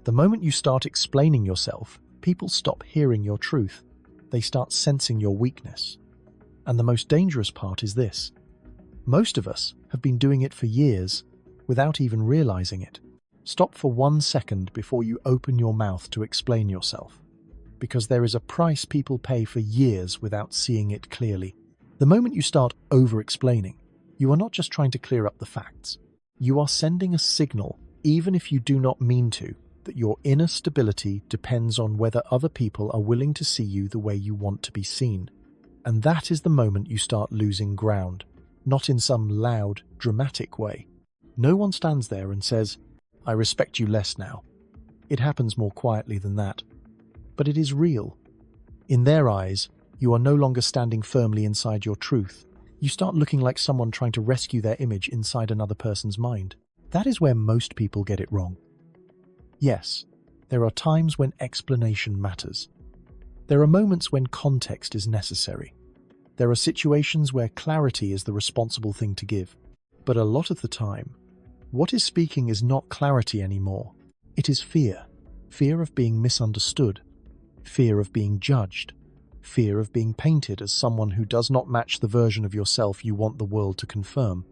The moment you start explaining yourself, people stop hearing your truth. They start sensing your weakness. And the most dangerous part is this. Most of us have been doing it for years without even realizing it. Stop for 1 second before you open your mouth to explain yourself, because there is a price people pay for years without seeing it clearly. The moment you start over-explaining, you are not just trying to clear up the facts. You are sending a signal, even if you do not mean to, that your inner stability depends on whether other people are willing to see you the way you want to be seen. And that is the moment you start losing ground, not in some loud, dramatic way. No one stands there and says, "I respect you less now." It happens more quietly than that. But it is real. In their eyes, you are no longer standing firmly inside your truth. You start looking like someone trying to rescue their image inside another person's mind. That is where most people get it wrong. Yes, there are times when explanation matters. There are moments when context is necessary. There are situations where clarity is the responsible thing to give. But a lot of the time, what is speaking is not clarity anymore. It is fear. Fear of being misunderstood. Fear of being judged. Fear of being painted as someone who does not match the version of yourself you want the world to confirm.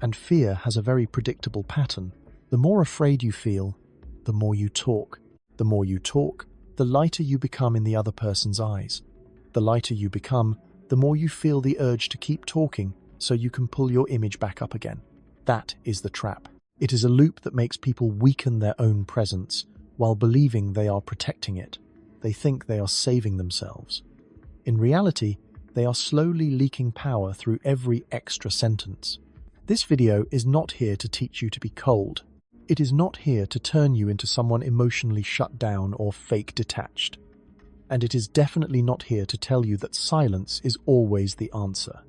And fear has a very predictable pattern. The more afraid you feel, the more you talk. The more you talk, the lighter you become in the other person's eyes. The lighter you become, the more you feel the urge to keep talking so you can pull your image back up again. That is the trap. It is a loop that makes people weaken their own presence while believing they are protecting it. They think they are saving themselves. In reality, they are slowly leaking power through every extra sentence. This video is not here to teach you to be cold. It is not here to turn you into someone emotionally shut down or fake detached. And it is definitely not here to tell you that silence is always the answer.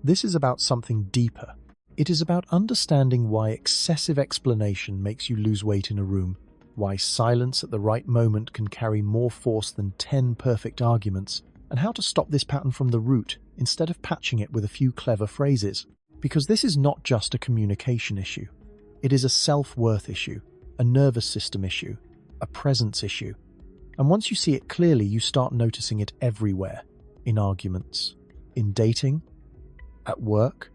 This is about something deeper. It is about understanding why excessive explanation makes you lose weight in a room, why silence at the right moment can carry more force than 10 perfect arguments, and how to stop this pattern from the root instead of patching it with a few clever phrases. Because this is not just a communication issue. It is a self-worth issue, a nervous system issue, a presence issue. And once you see it clearly, you start noticing it everywhere. In arguments, in dating, at work,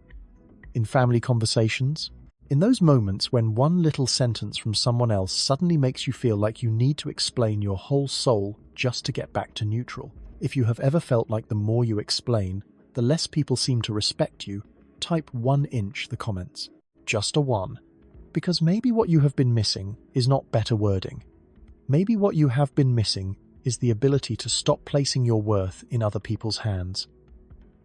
in family conversations. In those moments when one little sentence from someone else suddenly makes you feel like you need to explain your whole soul just to get back to neutral. If you have ever felt like the more you explain, the less people seem to respect you, type 1" the comments. Just a 1. Because maybe what you have been missing is not better wording. Maybe what you have been missing is the ability to stop placing your worth in other people's hands.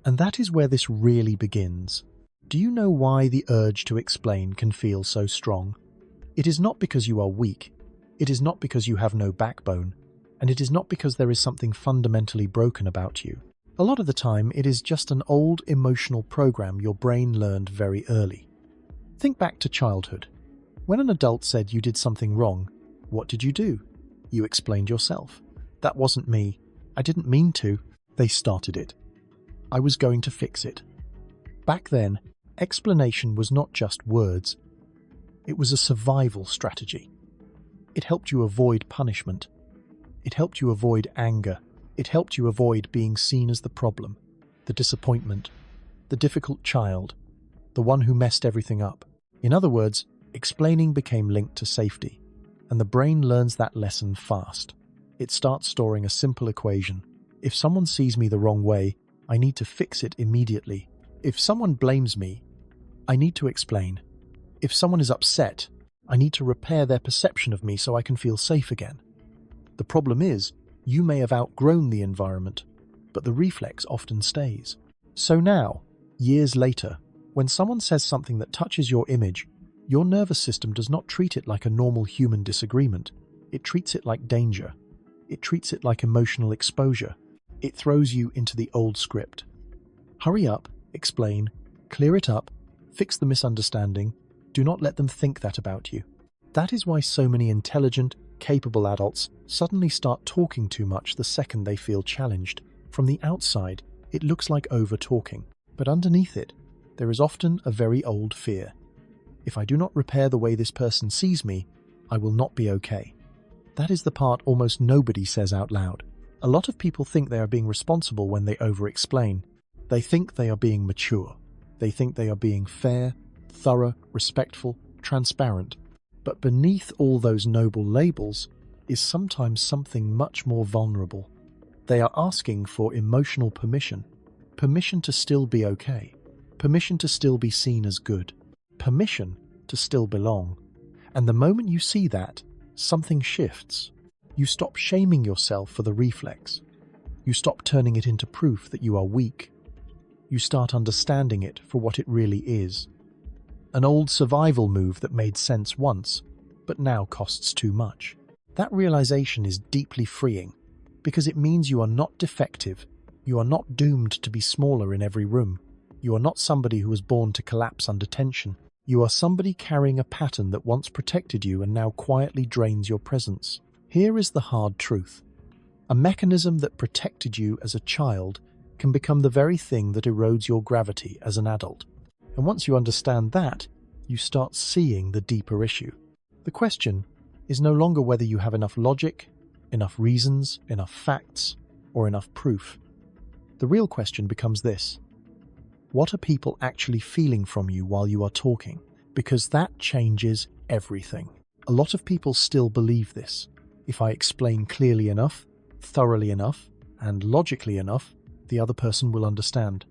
And that is where this really begins. Do you know why the urge to explain can feel so strong? It is not because you are weak. It is not because you have no backbone. And it is not because there is something fundamentally broken about you. A lot of the time, it is just an old emotional program your brain learned very early. Think back to childhood. When an adult said you did something wrong, what did you do? You explained yourself. That wasn't me. I didn't mean to. They started it. I was going to fix it. Back then, explanation was not just words. It was a survival strategy. It helped you avoid punishment. It helped you avoid anger. It helped you avoid being seen as the problem, the disappointment, the difficult child, the one who messed everything up. In other words, explaining became linked to safety, and the brain learns that lesson fast. It starts storing a simple equation. If someone sees me the wrong way, I need to fix it immediately. If someone blames me, I need to explain. If someone is upset, I need to repair their perception of me so I can feel safe again. The problem is, you may have outgrown the environment, but the reflex often stays. So now, years later, when someone says something that touches your image, your nervous system does not treat it like a normal human disagreement. It treats it like danger. It treats it like emotional exposure. It throws you into the old script. Hurry up, explain, clear it up, fix the misunderstanding. Do not let them think that about you. That is why so many intelligent, capable adults suddenly start talking too much the second they feel challenged. From the outside, it looks like over-talking, but underneath it, there is often a very old fear. If I do not repair the way this person sees me, I will not be okay. That is the part almost nobody says out loud. A lot of people think they are being responsible when they over-explain. They think they are being mature. They think they are being fair, thorough, respectful, transparent. But beneath all those noble labels is sometimes something much more vulnerable. They are asking for emotional permission. Permission to still be okay. Permission to still be seen as good. Permission to still belong. And the moment you see that, something shifts. You stop shaming yourself for the reflex. You stop turning it into proof that you are weak. You start understanding it for what it really is. An old survival move that made sense once, but now costs too much. That realization is deeply freeing, because it means you are not defective. You are not doomed to be smaller in every room. You are not somebody who was born to collapse under tension. You are somebody carrying a pattern that once protected you and now quietly drains your presence. Here is the hard truth. A mechanism that protected you as a child can become the very thing that erodes your gravity as an adult. And once you understand that, you start seeing the deeper issue. The question is no longer whether you have enough logic, enough reasons, enough facts, or enough proof. The real question becomes this: what are people actually feeling from you while you are talking? Because that changes everything. A lot of people still believe this. If I explain clearly enough, thoroughly enough, and logically enough, the other person will understand.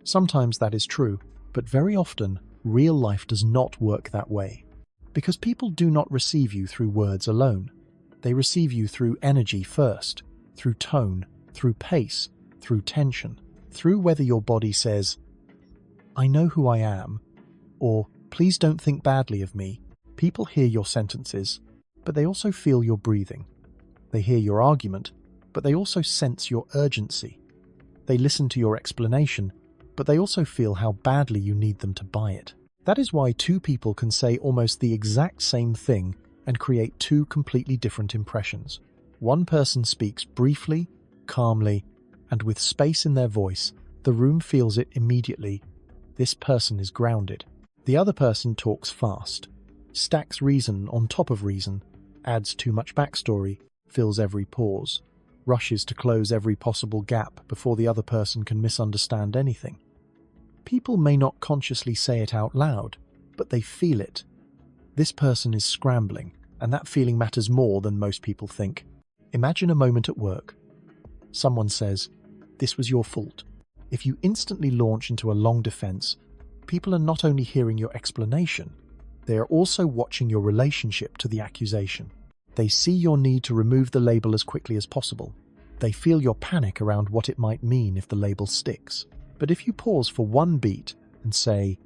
Sometimes that is true, but very often, real life does not work that way. Because people do not receive you through words alone. They receive you through energy first, through tone, through pace, through tension, through whether your body says, "I know who I am," or "Please don't think badly of me." People hear your sentences, but they also feel your breathing. They hear your argument, but they also sense your urgency. They listen to your explanation, but they also feel how badly you need them to buy it. That is why two people can say almost the exact same thing and create two completely different impressions. One person speaks briefly, calmly, and with space in their voice. The room feels it immediately. This person is grounded. The other person talks fast, stacks reason on top of reason, adds too much backstory, fills every pause, rushes to close every possible gap before the other person can misunderstand anything. People may not consciously say it out loud, but they feel it. This person is scrambling, and that feeling matters more than most people think. Imagine a moment at work. Someone says, "This was your fault." If you instantly launch into a long defense, people are not only hearing your explanation, they are also watching your relationship to the accusation. They see your need to remove the label as quickly as possible. They feel your panic around what it might mean if the label sticks. But if you pause for one beat and say,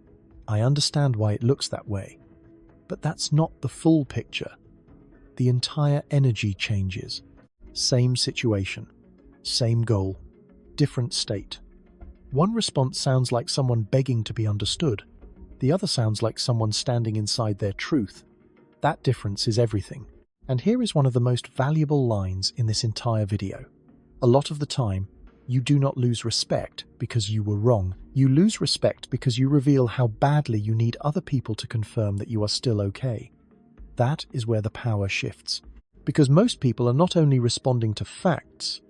"I understand why it looks that way, but that's not the full picture," the entire energy changes. Same situation, same goal, different state. One response sounds like someone begging to be understood. The other sounds like someone standing inside their truth. That difference is everything. And here is one of the most valuable lines in this entire video. A lot of the time, you do not lose respect because you were wrong. You lose respect because you reveal how badly you need other people to confirm that you are still okay. That is where the power shifts. Because most people are not only responding to facts,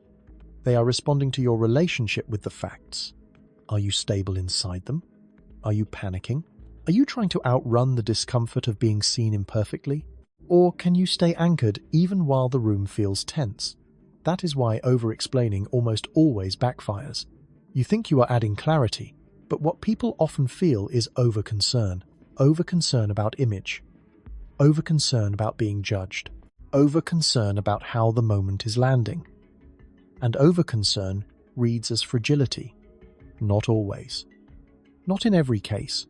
they are responding to your relationship with the facts. Are you stable inside them? Are you panicking? Are you trying to outrun the discomfort of being seen imperfectly? Or can you stay anchored even while the room feels tense? That is why over-explaining almost always backfires. You think you are adding clarity, but what people often feel is over-concern. Over-concern about image. Over-concern about being judged. Over-concern about how the moment is landing. And over-concern reads as fragility. Not always. Not in every case.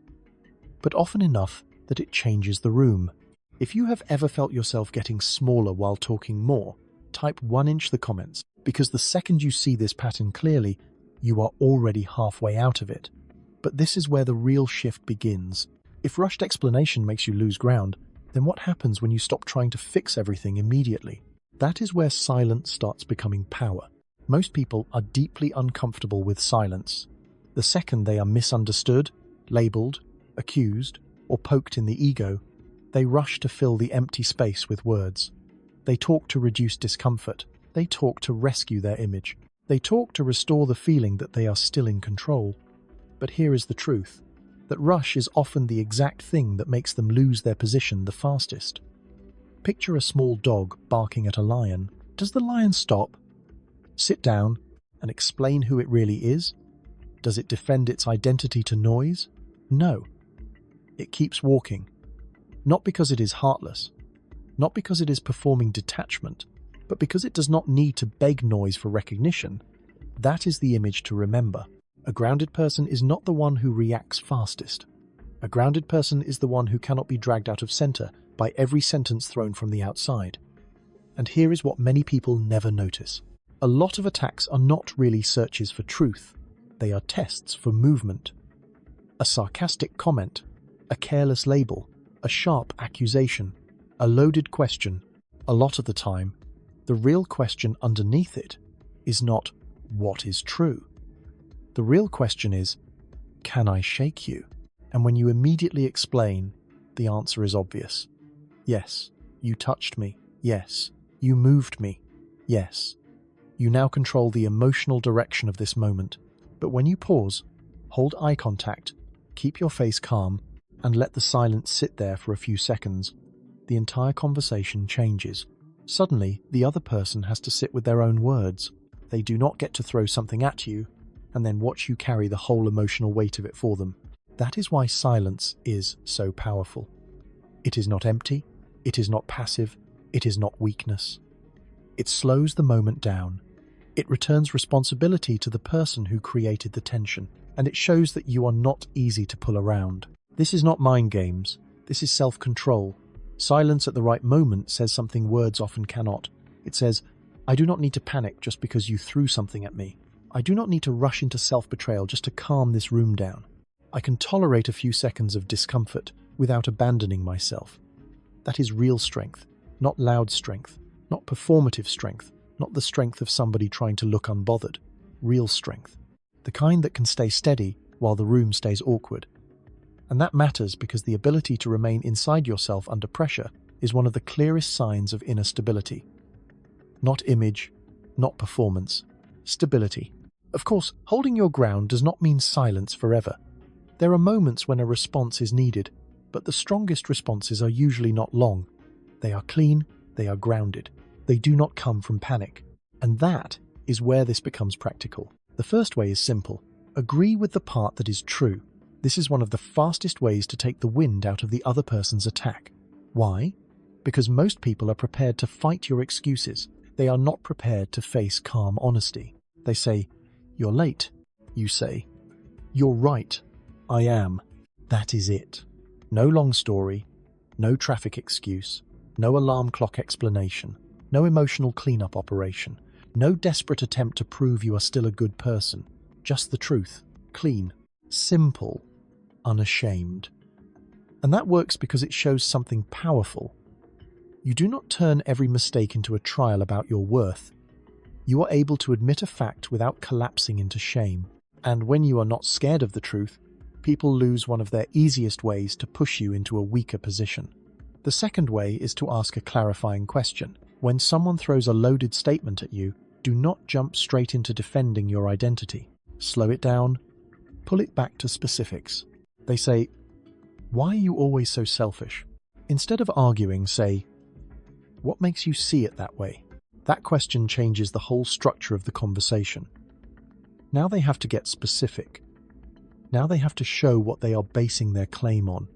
But often enough that it changes the room. If you have ever felt yourself getting smaller while talking more, type 1 in the comments, because the second you see this pattern clearly, you are already halfway out of it. But this is where the real shift begins. If rushed explanation makes you lose ground, then what happens when you stop trying to fix everything immediately? That is where silence starts becoming power. Most people are deeply uncomfortable with silence. The second they are misunderstood, labeled, accused, or poked in the ego, they rush to fill the empty space with words. They talk to reduce discomfort. They talk to rescue their image. They talk to restore the feeling that they are still in control. But here is the truth, that rush is often the exact thing that makes them lose their position the fastest. Picture a small dog barking at a lion. Does the lion stop, sit down, and explain who it really is? Does it defend its identity to noise? No. It keeps walking. Not because it is heartless, not because it is performing detachment, but because it does not need to beg noise for recognition. That is the image to remember. A grounded person is not the one who reacts fastest. A grounded person is the one who cannot be dragged out of center by every sentence thrown from the outside. And here is what many people never notice. A lot of attacks are not really searches for truth. They are tests for movement. A sarcastic comment, a careless label, a sharp accusation, a loaded question. A lot of the time, the real question underneath it is not what is true. The real question is, can I shake you? And when you immediately explain, the answer is obvious. Yes, you touched me. Yes, you moved me. Yes. You now control the emotional direction of this moment. But when you pause, hold eye contact, keep your face calm, and let the silence sit there for a few seconds, the entire conversation changes. Suddenly, the other person has to sit with their own words. They do not get to throw something at you and then watch you carry the whole emotional weight of it for them. That is why silence is so powerful. It is not empty, it is not passive, it is not weakness. It slows the moment down. It returns responsibility to the person who created the tension, and it shows that you are not easy to pull around. This is not mind games, this is self-control. Silence at the right moment says something words often cannot. It says, I do not need to panic just because you threw something at me. I do not need to rush into self-betrayal just to calm this room down. I can tolerate a few seconds of discomfort without abandoning myself. That is real strength, not loud strength, not performative strength, not the strength of somebody trying to look unbothered. Real strength. The kind that can stay steady while the room stays awkward. And that matters because the ability to remain inside yourself under pressure is one of the clearest signs of inner stability. Not image, not performance, stability. Of course, holding your ground does not mean silence forever. There are moments when a response is needed, but the strongest responses are usually not long. They are clean, they are grounded. They do not come from panic. And that is where this becomes practical. The first way is simple. Agree with the part that is true. This is one of the fastest ways to take the wind out of the other person's attack. Why? Because most people are prepared to fight your excuses. They are not prepared to face calm honesty. They say, you're late. You say, you're right. I am. That is it. No long story, no traffic excuse, no alarm clock explanation, no emotional cleanup operation, no desperate attempt to prove you are still a good person. Just the truth. Clean. Simple. Unashamed. And that works because it shows something powerful. You do not turn every mistake into a trial about your worth. You are able to admit a fact without collapsing into shame. And when you are not scared of the truth, people lose one of their easiest ways to push you into a weaker position. The second way is to ask a clarifying question. When someone throws a loaded statement at you, do not jump straight into defending your identity. Slow it down. Pull it back to specifics. They say, why are you always so selfish? Instead of arguing, say, what makes you see it that way? That question changes the whole structure of the conversation. Now they have to get specific. Now they have to show what they are basing their claim on.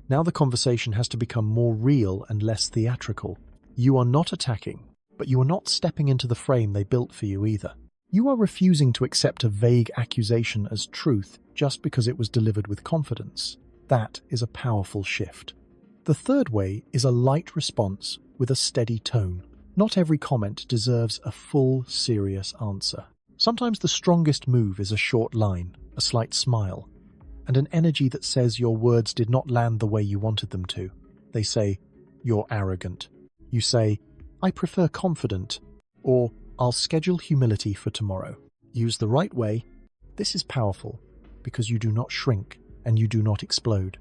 Now the conversation has to become more real and less theatrical. You are not attacking, but you are not stepping into the frame they built for you either. You are refusing to accept a vague accusation as truth just because it was delivered with confidence. That is a powerful shift. The third way is a light response with a steady tone. Not every comment deserves a full, serious answer. Sometimes the strongest move is a short line, a slight smile, and an energy that says your words did not land the way you wanted them to. They say, you're arrogant. You say, I prefer confident, or I'll schedule humility for tomorrow. Use the right way. This is powerful because you do not shrink and you do not explode.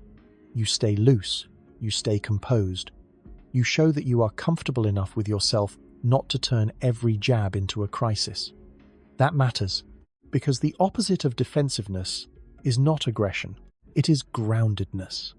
You stay loose. You stay composed. You show that you are comfortable enough with yourself not to turn every jab into a crisis. That matters, because the opposite of defensiveness is not aggression, it is groundedness.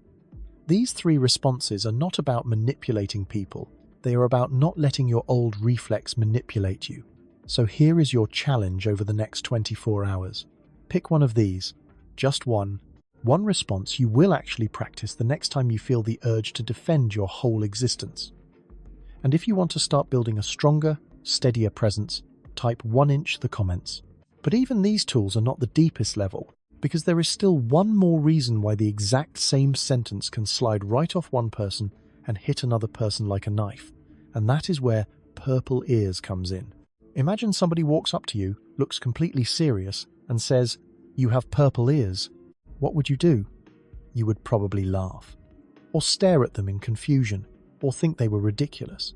These three responses are not about manipulating people, they are about not letting your old reflex manipulate you. So here is your challenge over the next 24 hours. Pick one of these, just one response you will actually practice the next time you feel the urge to defend your whole existence. And if you want to start building a stronger, steadier presence, type 1" the comments. But even these tools are not the deepest level, because there is still one more reason why the exact same sentence can slide right off one person and hit another person like a knife. And that is where purple ears comes in. Imagine somebody walks up to you, looks completely serious, and says, "You have purple ears." What would you do? You would probably laugh, or stare at them in confusion, or think they were ridiculous.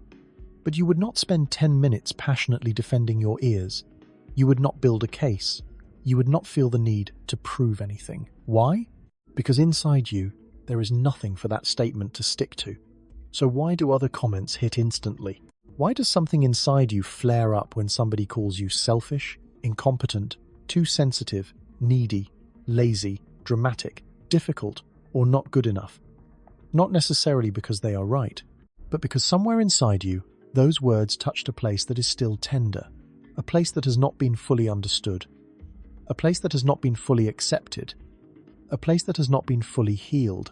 But you would not spend 10 minutes passionately defending your ears. You would not build a case. You would not feel the need to prove anything. Why? Because inside you, there is nothing for that statement to stick to. So why do other comments hit instantly? Why does something inside you flare up when somebody calls you selfish, incompetent, too sensitive, needy, lazy, dramatic, difficult, or not good enough? Not necessarily because they are right, but because somewhere inside you, those words touched a place that is still tender, a place that has not been fully understood, a place that has not been fully accepted, a place that has not been fully healed,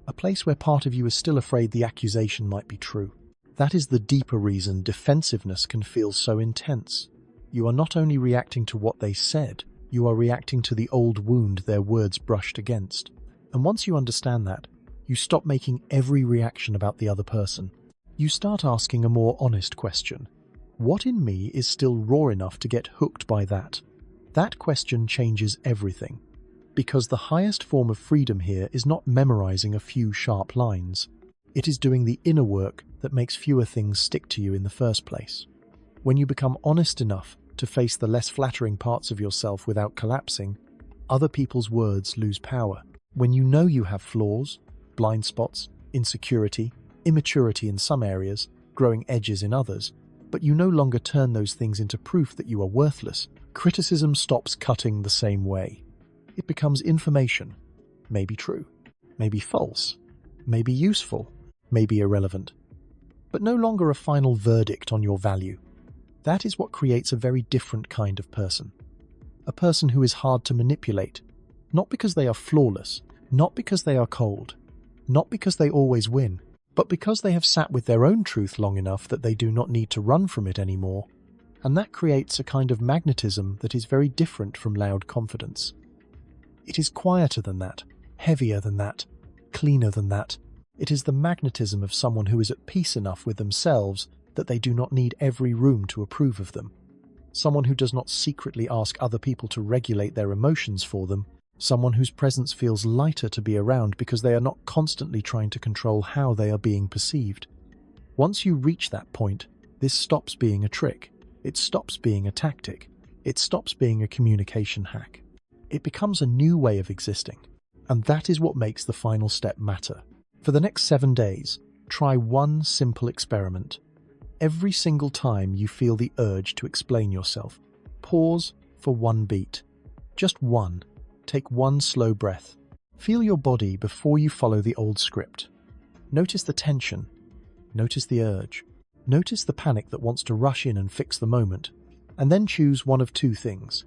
a place where part of you is still afraid the accusation might be true. That is the deeper reason defensiveness can feel so intense. You are not only reacting to what they said, you are reacting to the old wound their words brushed against. And once you understand that, you stop making every reaction about the other person. You start asking a more honest question. What in me is still raw enough to get hooked by that? That question changes everything. Because the highest form of freedom here is not memorizing a few sharp lines. It is doing the inner work that makes fewer things stick to you in the first place. When you become honest enough to face the less flattering parts of yourself without collapsing, other people's words lose power. When you know you have flaws, blind spots, insecurity, immaturity in some areas, growing edges in others, but you no longer turn those things into proof that you are worthless, criticism stops cutting the same way. It becomes information, maybe true, maybe false, maybe useful, maybe irrelevant, but no longer a final verdict on your value. That is what creates a very different kind of person. A person who is hard to manipulate, not because they are flawless, not because they are cold, not because they always win, but because they have sat with their own truth long enough that they do not need to run from it anymore. And that creates a kind of magnetism that is very different from loud confidence. It is quieter than that, heavier than that, cleaner than that. It is the magnetism of someone who is at peace enough with themselves that they do not need every room to approve of them. Someone who does not secretly ask other people to regulate their emotions for them. Someone whose presence feels lighter to be around because they are not constantly trying to control how they are being perceived. Once you reach that point, this stops being a trick. It stops being a tactic. It stops being a communication hack. It becomes a new way of existing. And that is what makes the final step matter. For the next 7 days, try one simple experiment. Every single time you feel the urge to explain yourself, pause for one beat. Just one. Take one slow breath. Feel your body before you follow the old script. Notice the tension. Notice the urge. Notice the panic that wants to rush in and fix the moment. And then choose one of two things.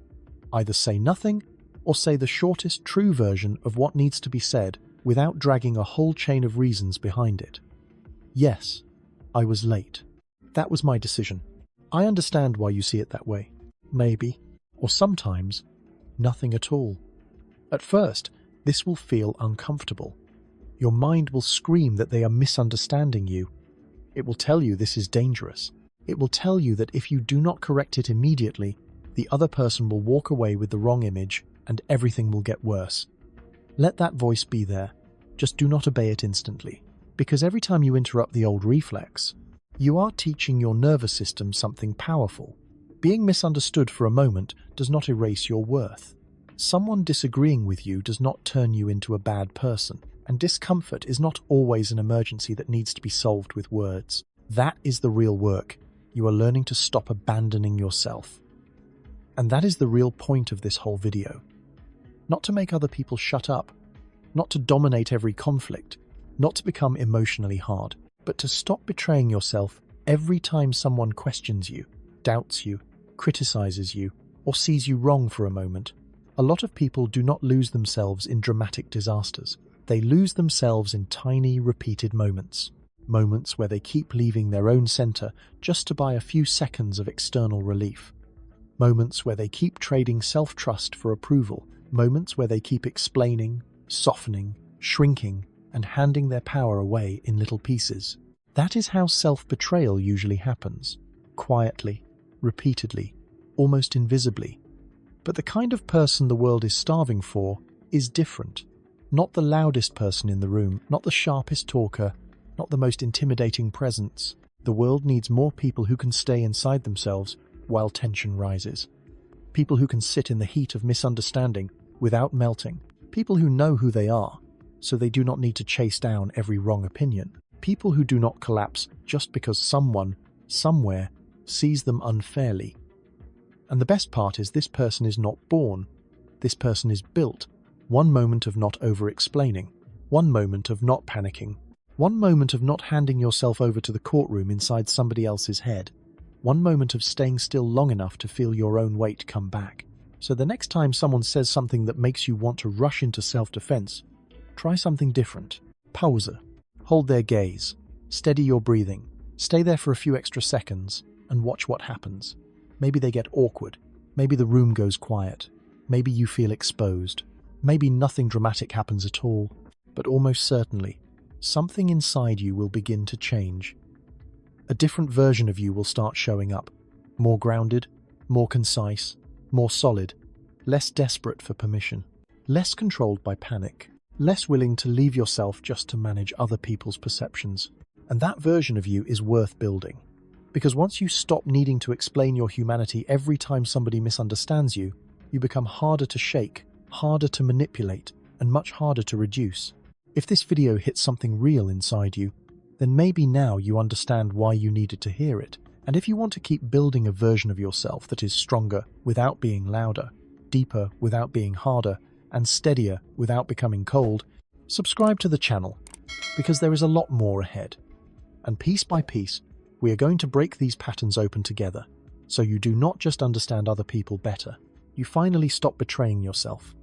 Either say nothing or say the shortest true version of what needs to be said without dragging a whole chain of reasons behind it. Yes, I was late. That was my decision. I understand why you see it that way. Maybe, or sometimes, nothing at all. At first, this will feel uncomfortable. Your mind will scream that they are misunderstanding you. It will tell you this is dangerous. It will tell you that if you do not correct it immediately, the other person will walk away with the wrong image and everything will get worse. Let that voice be there. Just do not obey it instantly. Because every time you interrupt the old reflex, you are teaching your nervous system something powerful. Being misunderstood for a moment does not erase your worth. Someone disagreeing with you does not turn you into a bad person, and discomfort is not always an emergency that needs to be solved with words. That is the real work. You are learning to stop abandoning yourself. And that is the real point of this whole video. Not to make other people shut up, not to dominate every conflict, not to become emotionally hard, but to stop betraying yourself every time someone questions you, doubts you, criticizes you, or sees you wrong for a moment. A lot of people do not lose themselves in dramatic disasters. They lose themselves in tiny, repeated moments. Moments where they keep leaving their own center just to buy a few seconds of external relief. Moments where they keep trading self-trust for approval. Moments where they keep explaining, softening, shrinking, and handing their power away in little pieces. That is how self-betrayal usually happens. Quietly, repeatedly, almost invisibly. But the kind of person the world is starving for is different. Not the loudest person in the room, not the sharpest talker, not the most intimidating presence. The world needs more people who can stay inside themselves while tension rises. People who can sit in the heat of misunderstanding without melting. People who know who they are, so they do not need to chase down every wrong opinion. People who do not collapse just because someone, somewhere, sees them unfairly. And the best part is this person is not born. This person is built. One moment of not over-explaining. One moment of not panicking. One moment of not handing yourself over to the courtroom inside somebody else's head. One moment of staying still long enough to feel your own weight come back. So the next time someone says something that makes you want to rush into self-defense, try something different. Pause. Hold their gaze. Steady your breathing. Stay there for a few extra seconds and watch what happens. Maybe they get awkward. Maybe the room goes quiet. Maybe you feel exposed. Maybe nothing dramatic happens at all. But almost certainly, something inside you will begin to change. A different version of you will start showing up. More grounded, more concise, more solid, less desperate for permission, less controlled by panic, less willing to leave yourself just to manage other people's perceptions. And that version of you is worth building. Because once you stop needing to explain your humanity every time somebody misunderstands you, you become harder to shake, harder to manipulate, and much harder to reduce. If this video hits something real inside you, then maybe now you understand why you needed to hear it. And if you want to keep building a version of yourself that is stronger without being louder, deeper without being harder, and steadier without becoming cold, subscribe to the channel, because there is a lot more ahead. And piece by piece, we are going to break these patterns open together, so you do not just understand other people better, you finally stop betraying yourself.